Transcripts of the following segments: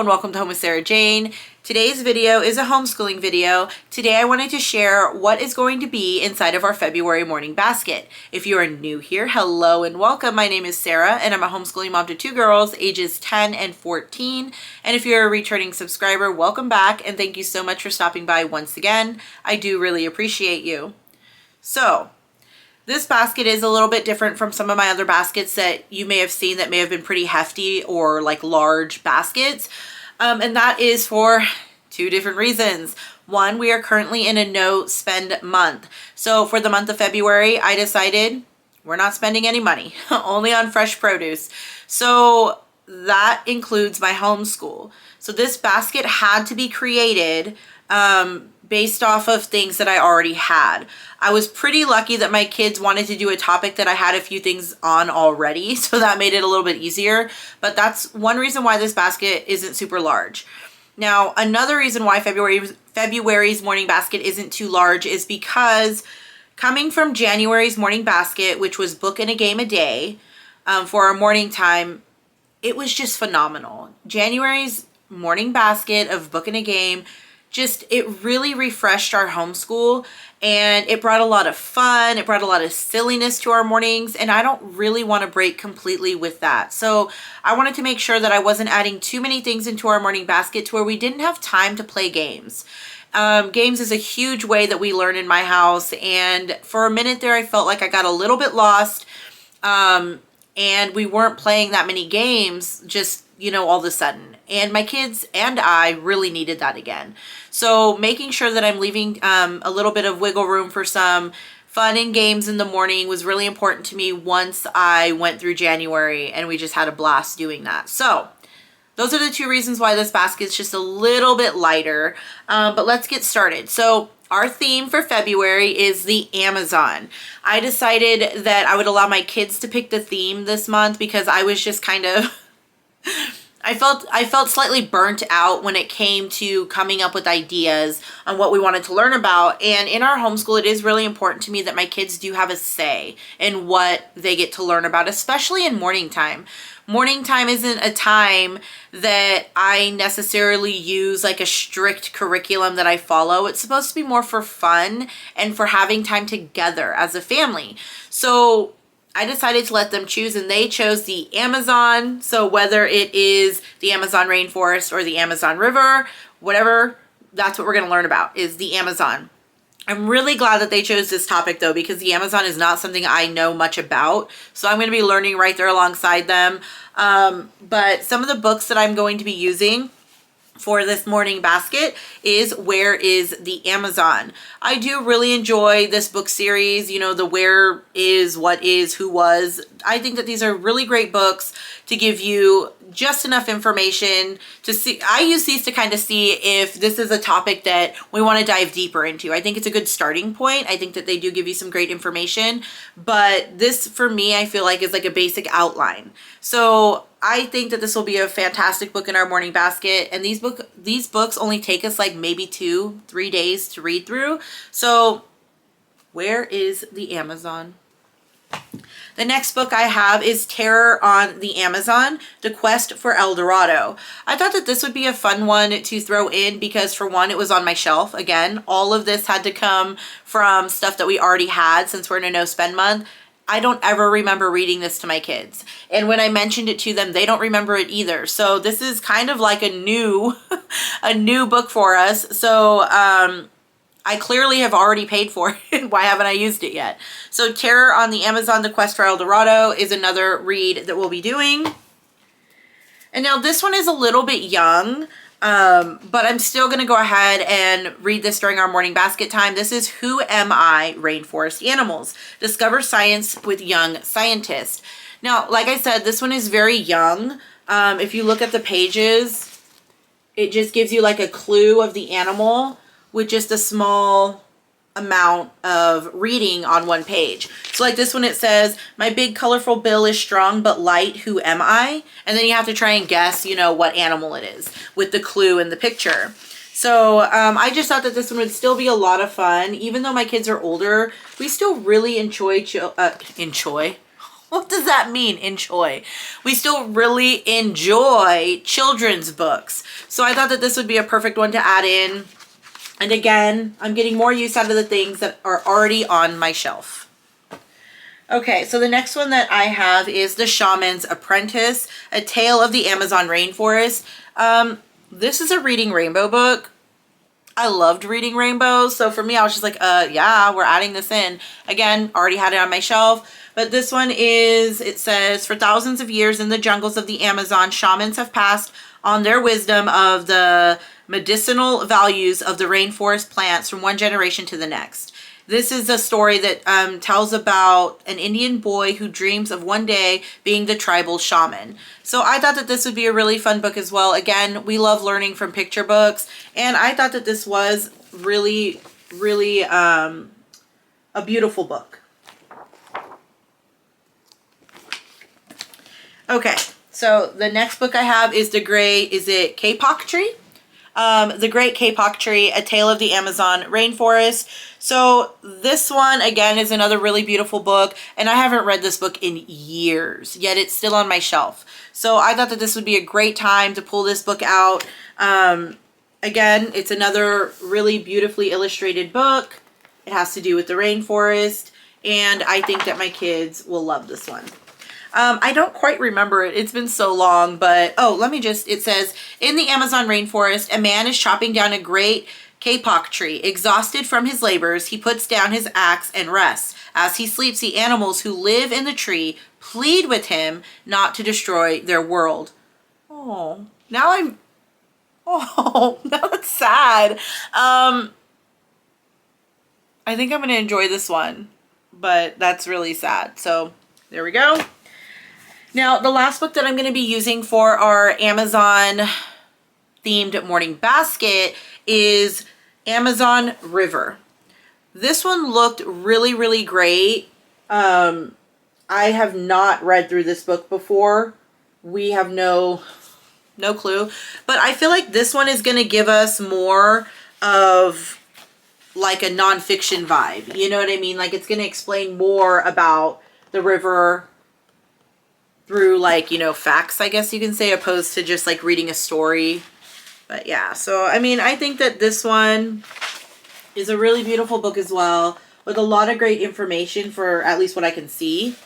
and welcome to Home with Sarah Jane. Today's video is a homeschooling video. Today I wanted to share what is going to be inside of our February morning basket. If you are new here, hello and welcome. My name is Sarah and I'm a homeschooling mom to two girls ages 10 and 14. And if you're a returning subscriber, welcome back and thank you so much for stopping by once again. I do really appreciate you. So, this basket is a little bit different from some of my other baskets that you may have seen that may have been pretty hefty or like large baskets. And that is for two different reasons. One, we are currently in a no spend month. So for the month of February, I decided we're not spending any money, only on fresh produce. So that includes my homeschool. So this basket had to be created based off of things that I already had. I was pretty lucky that my kids wanted to do a topic that I had a few things on already, so that made it a little bit easier. But that's one reason why this basket isn't super large. Now, another reason why February's morning basket isn't too large is because coming from January's morning basket, which was book and a game a day for our morning time, it was just phenomenal. January's morning basket of book and a game, it really refreshed our homeschool and it brought a lot of fun. It brought a lot of silliness to our mornings and I don't really want to break completely with that. So I wanted to make sure that I wasn't adding too many things into our morning basket to where we didn't have time to play games. Games is a huge way that we learn in my house, and for a minute there I felt like I got a little bit lost and we weren't playing that many games just, all of a sudden. And my kids and I really needed that again. So making sure that I'm leaving a little bit of wiggle room for some fun and games in the morning was really important to me once I went through January, and we just had a blast doing that. So those are the two reasons why this basket is just a little bit lighter, but let's get started. So our theme for February is the Amazon. I decided that I would allow my kids to pick the theme this month because I was just kind of I felt slightly burnt out when it came to coming up with ideas on what we wanted to learn about. And in our homeschool, it is really important to me that my kids do have a say in what they get to learn about, especially in morning time. Morning time isn't a time that I necessarily use like a strict curriculum that I follow. It's supposed to be more for fun and for having time together as a family. So I decided to let them choose, and they chose the Amazon. So whether it is the Amazon rainforest or the Amazon River, whatever, that's what we're going to learn about is the Amazon. I'm really glad that they chose this topic though, because the Amazon is not something I know much about. So I'm going to be learning right there alongside them. But some of the books that I'm going to be using for this morning basket is Where is the Amazon? I do really enjoy this book series, the where is, what is, who was. I think that these are really great books to give you just enough information to see. I use these to kind of see if this is a topic that we want to dive deeper into. I think it's a good starting point. I think that they do give you some great information, but this for me, I feel like is like a basic outline. So I think that this will be a fantastic book in our morning basket. And these books only take us like maybe 2-3 days to read through. So Where is the Amazon? The next book I have is Terror on the Amazon, The Quest for El Dorado. I thought that this would be a fun one to throw in because for one, it was on my shelf. Again, all of this had to come from stuff that we already had since we're in a no spend month. I don't ever remember reading this to my kids. And when I mentioned it to them, they don't remember it either. So this is kind of like a new book for us. So I clearly have already paid for it. Why haven't I used it yet? So Terror on the Amazon, The Quest for El Dorado is another read that we'll be doing. And now this one is a little bit young, but I'm still going to go ahead and read this during our morning basket time. This is Who Am I? Rainforest Animals. Discover Science with Young Scientists. Now, like I said, this one is very young. If you look at the pages, it just gives you like a clue of the animal with just a small amount of reading on one page. So like this one, it says, my big colorful bill is strong but light, who am I? And then you have to try and guess, what animal it is with the clue in the picture. So I just thought that this one would still be a lot of fun. Even though my kids are older, we still really enjoy, What does that mean, enjoy? We still really enjoy children's books. So I thought that this would be a perfect one to add in. And again, I'm getting more use out of the things that are already on my shelf. Okay, so the next one that I have is The Shaman's Apprentice, A Tale of the Amazon Rainforest. This is a Reading Rainbow book. I loved reading rainbows, so for me, I was just like, yeah, we're adding this in. Again, already had it on my shelf. But this one is, it says, for thousands of years in the jungles of the Amazon, shamans have passed on their wisdom of the medicinal values of the rainforest plants from one generation to the next. This is a story that tells about an Indian boy who dreams of one day being the tribal shaman. So I thought that this would be a really fun book as well. Again, we love learning from picture books, and I thought that this was really, really a beautiful book. Okay, so the next book I have is Kapok Tree? The Great Kapok Tree, A Tale of the Amazon Rainforest. So this one, again, is another really beautiful book, and I haven't read this book in years, yet it's still on my shelf. So I thought that this would be a great time to pull this book out. Again, it's another really beautifully illustrated book. It has to do with the rainforest, and I think that my kids will love this one. I don't quite remember it. It's been so long, but, it says, in the Amazon rainforest, a man is chopping down a great kapok tree. Exhausted from his labors, he puts down his axe and rests. As he sleeps, the animals who live in the tree plead with him not to destroy their world. Oh, now that's sad. I think I'm going to enjoy this one, but that's really sad. So there we go. Now, the last book that I'm going to be using for our Amazon themed morning basket is Amazon River. This one looked really, really great. I have not read through this book before. We have no clue. But I feel like this one is going to give us more of like a nonfiction vibe. You know what I mean? Like it's going to explain more about the river through like, facts, I guess you can say, opposed to just like reading a story. But yeah, so I mean, I think that this one is a really beautiful book as well, with a lot of great information for at least what I can see.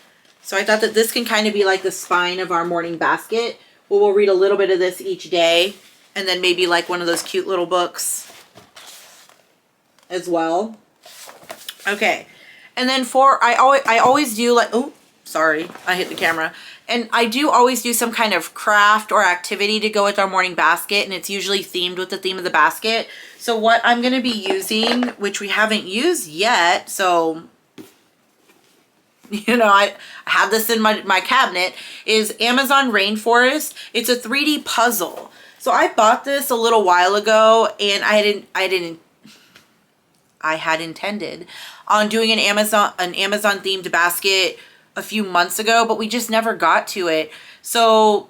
So I thought that this can kind of be like the spine of our morning basket, where we'll read a little bit of this each day, and then maybe like one of those cute little books as well. Okay, and then I always do like, oh, sorry, I hit the camera. And I do always do some kind of craft or activity to go with our morning basket, and it's usually themed with the theme of the basket. So what I'm going to be using, which we haven't used yet, so, I have this in my cabinet, is Amazon Rainforest. It's a 3D puzzle. So I bought this a little while ago, and I had intended on doing an Amazon themed basket a few months ago, but we just never got to it. So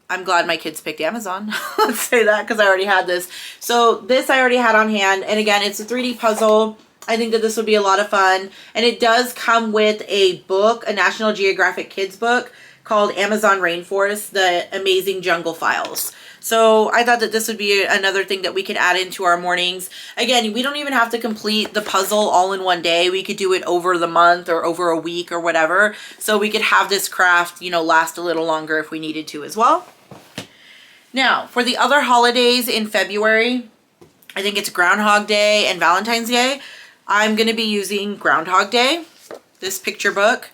I'm glad my kids picked Amazon. Let's say that, because I already had this. So this I already had on hand, and again, it's a 3D puzzle. I think that this would be a lot of fun, and it does come with a book, a National Geographic kids book called Amazon Rainforest, The Amazing Jungle Files. So I thought that this would be another thing that we could add into our mornings. Again, we don't even have to complete the puzzle all in one day. We could do it over the month or over a week or whatever. So we could have this craft, last a little longer if we needed to as well. Now, for the other holidays in February, I think it's Groundhog Day and Valentine's Day. I'm going to be using Groundhog Day, this picture book.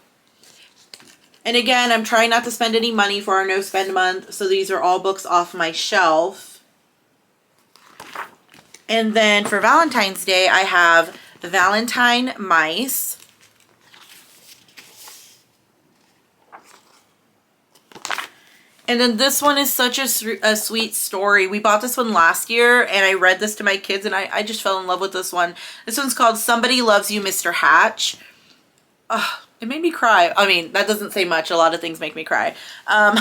And again, I'm trying not to spend any money for our no spend month. So these are all books off my shelf. And then for Valentine's Day, I have the Valentine Mice. And then this one is such a sweet story. We bought this one last year, and I read this to my kids, and I just fell in love with this one. This one's called Somebody Loves You, Mr. Hatch. It made me cry. I mean, that doesn't say much. A lot of things make me cry. A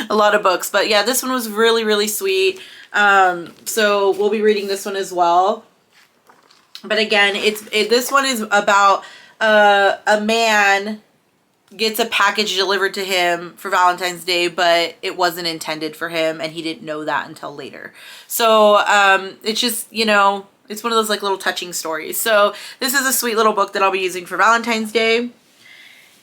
lot of books. But yeah, this one was really, really sweet. So we'll be reading this one as well. But again, this one is about a man gets a package delivered to him for Valentine's Day, but it wasn't intended for him, and he didn't know that until later. So it's just, you know, it's one of those like little touching stories. So this is a sweet little book that I'll be using for Valentine's Day.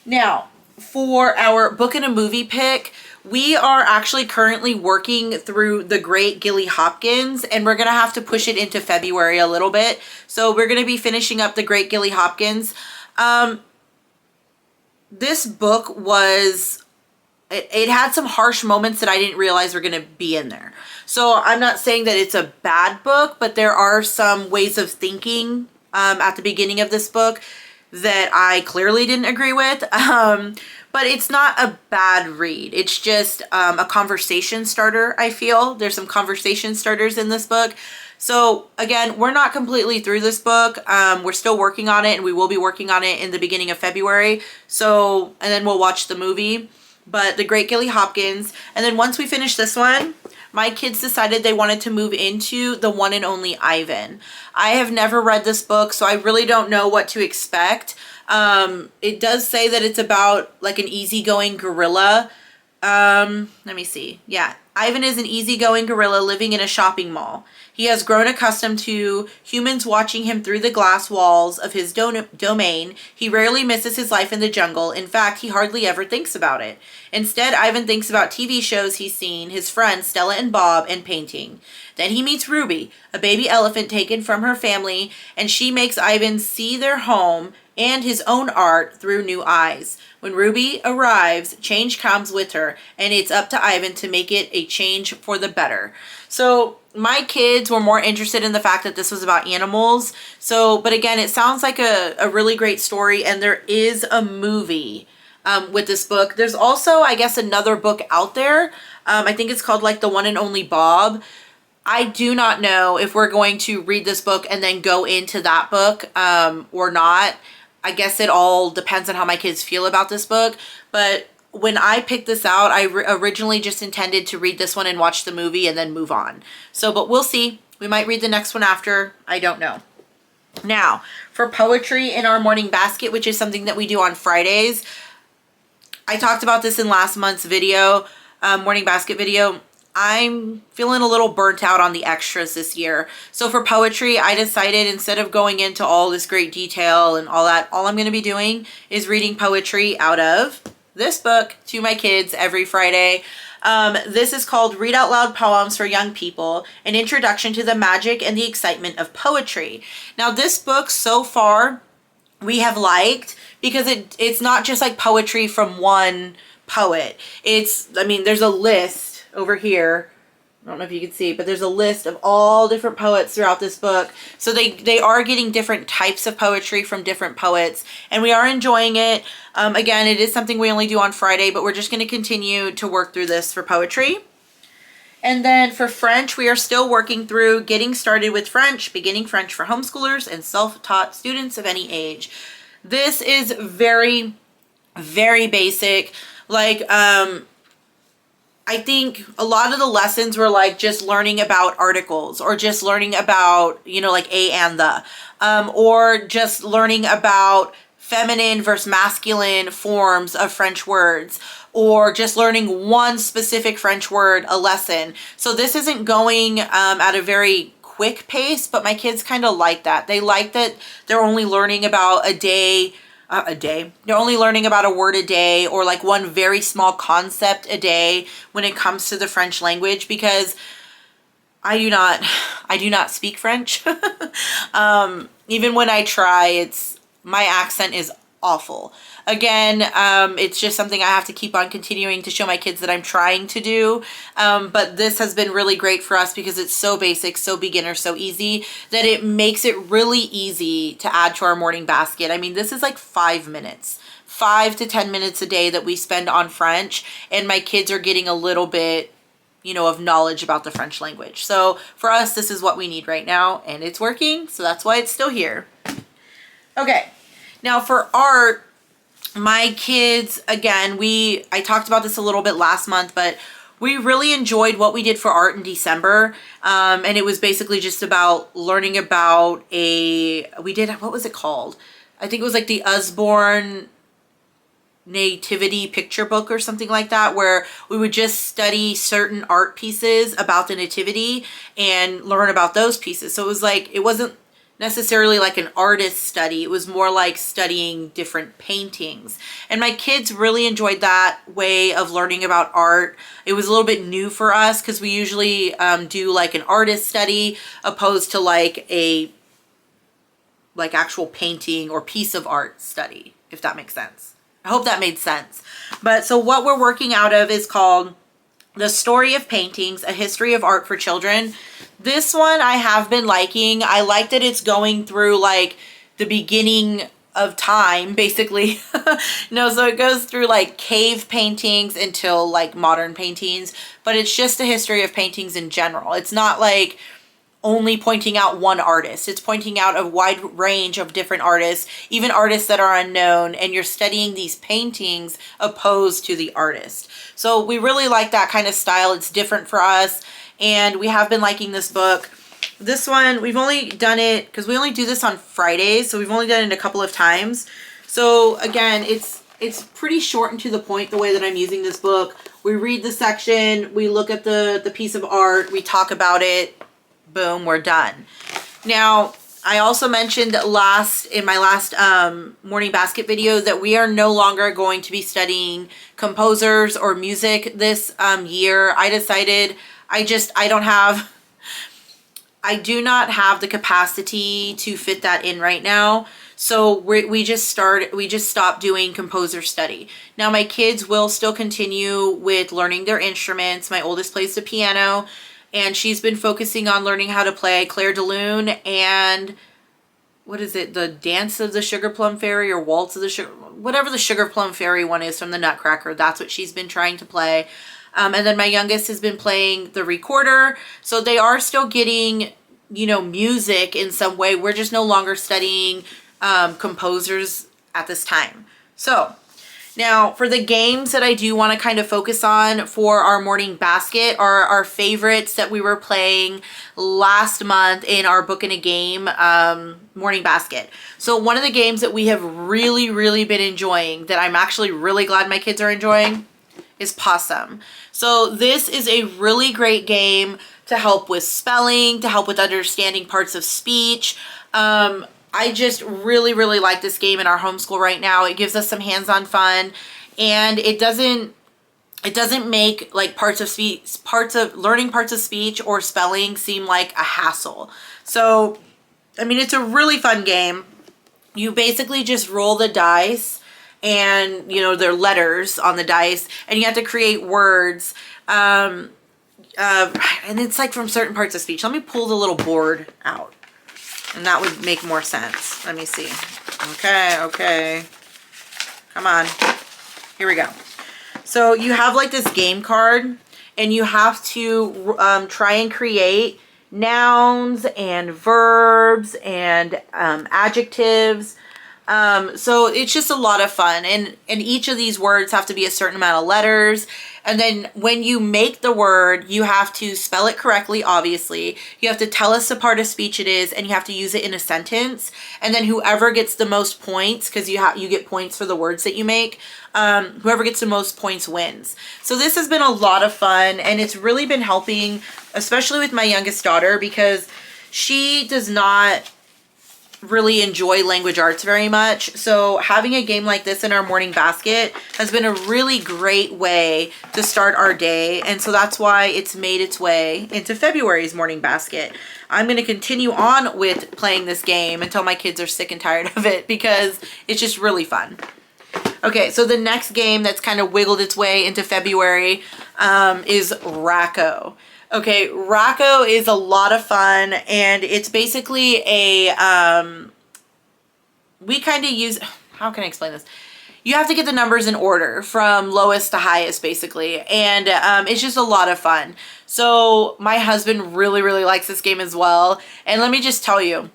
Now, for our book and a movie pick, we are actually currently working through The Great Gilly Hopkins, and we're going to have to push it into February a little bit. So we're going to be finishing up The Great Gilly Hopkins. This book was, it had some harsh moments that I didn't realize were going to be in there. So I'm not saying that it's a bad book, but there are some ways of thinking at the beginning of this book that I clearly didn't agree with. But it's not a bad read. It's just a conversation starter, I feel. There's some conversation starters in this book. So again, we're not completely through this book. We're still working on it, and we will be working on it in the beginning of February. So, and then we'll watch the movie. But The Great Gilly Hopkins. And then once we finish this one, my kids decided they wanted to move into The One and Only Ivan. I have never read this book, so I really don't know what to expect. It does say that it's about like an easygoing gorilla. Let me see. Yeah. Ivan is an easygoing gorilla living in a shopping mall. He has grown accustomed to humans watching him through the glass walls of his domain. He rarely misses his life in the jungle. In fact, he hardly ever thinks about it. Instead, Ivan thinks about TV shows he's seen, his friends Stella and Bob, and painting. Then he meets Ruby, a baby elephant taken from her family, and she makes Ivan see their home and his own art through new eyes. When Ruby arrives, change comes with her, and it's up to Ivan to make it a change for the better. So my kids were more interested in the fact that this was about animals. So, but again, it sounds like a really great story, and there is a movie with this book. There's also, I guess, another book out there. I think it's called like The One and Only Bob. I do not know if we're going to read this book and then go into that book or not. I guess it all depends on how my kids feel about this book. But when I picked this out, I originally just intended to read this one and watch the movie and then move on. So, but we'll see. We might read the next one after. I don't know. Now, for poetry in our morning basket, which is something that we do on Fridays. I talked about this in last month's video, morning basket video. I'm feeling a little burnt out on the extras this year. So for poetry, I decided instead of going into all this great detail and all that, all I'm going to be doing is reading poetry out of this book to my kids every Friday. This is called Read Out Loud Poems for Young People, an introduction to the magic and the excitement of poetry. Now this book so far we have liked because it's not just like poetry from one poet. I mean, there's a list over here. I don't know if you can see, but there's a list of all different poets throughout this book. So they are getting different types of poetry from different poets, and we are enjoying it. Again, it is something we only do on Friday, but we're just going to continue to work through this for poetry. And then for French, we are still working through Getting Started with French, Beginning French for Homeschoolers and Self-Taught Students of Any Age. This is very, very basic. Like, I think a lot of the lessons were like just learning about articles or just learning about, you know, like a and the, or just learning about feminine versus masculine forms of French words, or just learning one specific French word a lesson. So this isn't going at a very quick pace, but my kids kind of like that. They like that they're only learning about they're only learning about a word a day, or like one very small concept a day when it comes to the French language, because I do not speak French. Even when I try, my accent is awful. Again, it's just something I have to keep on continuing to show my kids that I'm trying to do. But this has been really great for us because it's so basic, so beginner, so easy that it makes it really easy to add to our morning basket. I mean, this is like 5 minutes, 5 to 10 minutes a day that we spend on French, and my kids are getting a little bit, you know, of knowledge about the French language. So for us, this is what we need right now, and it's working. So that's why it's still here. Okay. Now for art, my kids, again, I talked about this a little bit last month, but we really enjoyed what we did for art in December. And it was basically just about learning about what was it called? I think it was like the Usborne nativity picture book or something like that, where we would just study certain art pieces about the nativity and learn about those pieces. So it was like, it wasn't necessarily like an artist study. It was more like studying different paintings. And my kids really enjoyed that way of learning about art. It was a little bit new for us because we usually do like an artist study opposed to like a actual painting or piece of art study, if that makes sense. I hope that made sense. But so what we're working out of is called The Story of Paintings, A History of Art for Children. This one I have been liking. I like that it's going through like the beginning of time, basically. No, so it goes through like cave paintings until like modern paintings, but it's just a history of paintings in general. It's not like only pointing out one artist. It's pointing out a wide range of different artists, even artists that are unknown, and you're studying these paintings opposed to the artist. So we really like that kind of style. It's different for us, and we have been liking this book. This one, we've only done it, because we only do this on Fridays, so we've only done it a couple of times. So again, it's pretty short and to the point the way that I'm using this book. We read the section, we look at the piece of art, we talk about it, boom, we're done. Now, I also mentioned in my last morning basket video that we are no longer going to be studying composers or music this year. I decided I do not have the capacity to fit that in right now. So we just stopped doing composer study. Now my kids will still continue with learning their instruments. My oldest plays the piano, and she's been focusing on learning how to play Clair de Lune and what is it? The Dance of the Sugar Plum Fairy or Waltz of the Sugar, whatever the Sugar Plum Fairy one is from the Nutcracker. That's what she's been trying to play. And then my youngest has been playing the recorder. So they are still getting, music in some way. We're just no longer studying composers at this time. So now for the games that I do want to kind of focus on for our morning basket are our favorites that we were playing last month in our book and a game morning basket. So one of the games that we have really, really been enjoying, that I'm actually really glad my kids are enjoying, is Possum. So this is a really great game to help with spelling, to help with understanding parts of speech. I just really, really like this game in our homeschool right now. It gives us some hands-on fun, and it doesn't make like learning parts of speech or spelling seem like a hassle. So, I mean, it's a really fun game. You basically just roll the dice, and there are letters on the dice, and you have to create words. And it's like from certain parts of speech. Let me pull the little board out, and that would make more sense. Let me see. Okay. Come on. Here we go. So you have like this game card, and you have to try and create nouns and verbs and adjectives. So it's just a lot of fun, and each of these words have to be a certain amount of letters. And then when you make the word, you have to spell it correctly, obviously. You have to tell us the part of speech it is, and you have to use it in a sentence. And then whoever gets the most points, because you get points for the words that you make, whoever gets the most points wins. So this has been a lot of fun, and it's really been helping, especially with my youngest daughter, because she does not really enjoy language arts very much. So having a game like this in our morning basket has been a really great way to start our day. And so that's why it's made its way into February's morning basket. I'm going to continue on with playing this game until my kids are sick and tired of it, because it's just really fun. Okay, so the next game that's kind of wiggled its way into February is Racco. Okay, Racco is a lot of fun, and it's basically we kind of use, how can I explain this? You have to get the numbers in order from lowest to highest, basically, and it's just a lot of fun. So my husband really, really likes this game as well, and let me just tell you,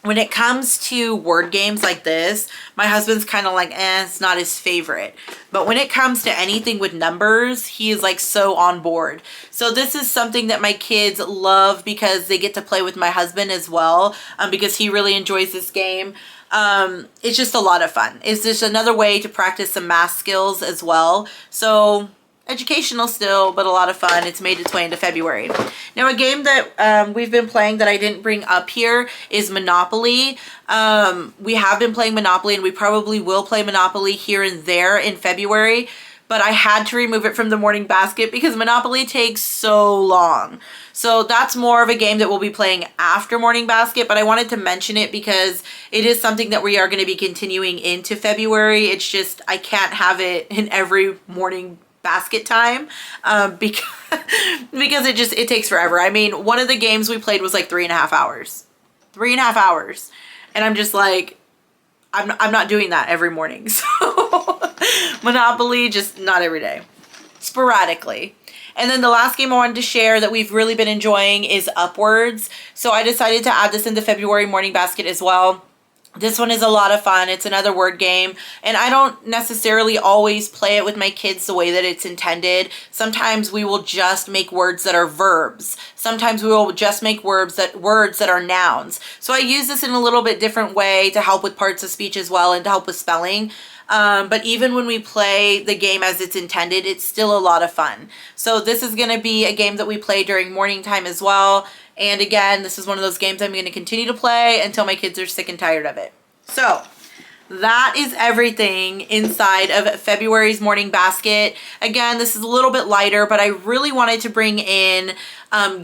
when it comes to word games like this, my husband's kind of like, it's not his favorite. But when it comes to anything with numbers, he is like so on board. So this is something that my kids love because they get to play with my husband as well, because he really enjoys this game. It's just a lot of fun. It's just another way to practice some math skills as well. So educational still, but a lot of fun. It's made its way into February. Now, a game that we've been playing that I didn't bring up here is Monopoly. We have been playing Monopoly, and we probably will play Monopoly here and there in February, but I had to remove it from the morning basket because Monopoly takes so long. So that's more of a game that we'll be playing after morning basket, but I wanted to mention it because it is something that we are going to be continuing into February. It's just I can't have it in every morning basket time because it takes forever. I mean, one of the games we played was like 3.5 hours. 3.5 hours. And I'm just like, I'm not doing that every morning. So Monopoly, just not every day. Sporadically. And then the last game I wanted to share that we've really been enjoying is Upwards. So I decided to add this in the February morning basket as well. This one is a lot of fun. It's another word game, and I don't necessarily always play it with my kids the way that it's intended. Sometimes we will just make words that are verbs. Sometimes we will just make words that are nouns. So I use this in a little bit different way to help with parts of speech as well and to help with spelling. But even when we play the game as it's intended, it's still a lot of fun. So this is going to be a game that we play during morning time as well. And again, this is one of those games I'm going to continue to play until my kids are sick and tired of it. So that is everything inside of February's morning basket. Again, this is a little bit lighter, but I really wanted to bring in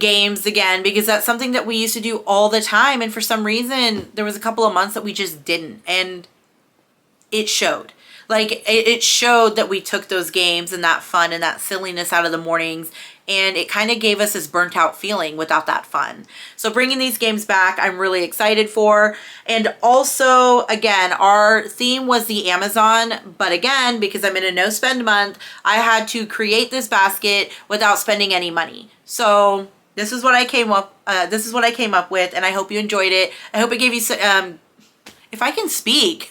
games again because that's something that we used to do all the time. And for some reason, there was a couple of months that we just didn't. And it showed. Like, it showed that we took those games and that fun and that silliness out of the mornings, and it kind of gave us this burnt out feeling without that fun. So bringing these games back, I'm really excited for. And also, again, our theme was the Amazon, but again, because I'm in a no spend month, I had to create this basket without spending any money. So this is what I came up with, and I hope you enjoyed it. I hope it gave you some if I can speak,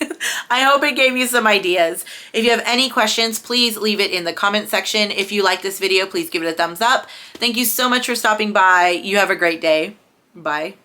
I hope it gave you some ideas. If you have any questions, please leave it in the comment section. If you like this video, please give it a thumbs up. Thank you so much for stopping by. You have a great day. Bye.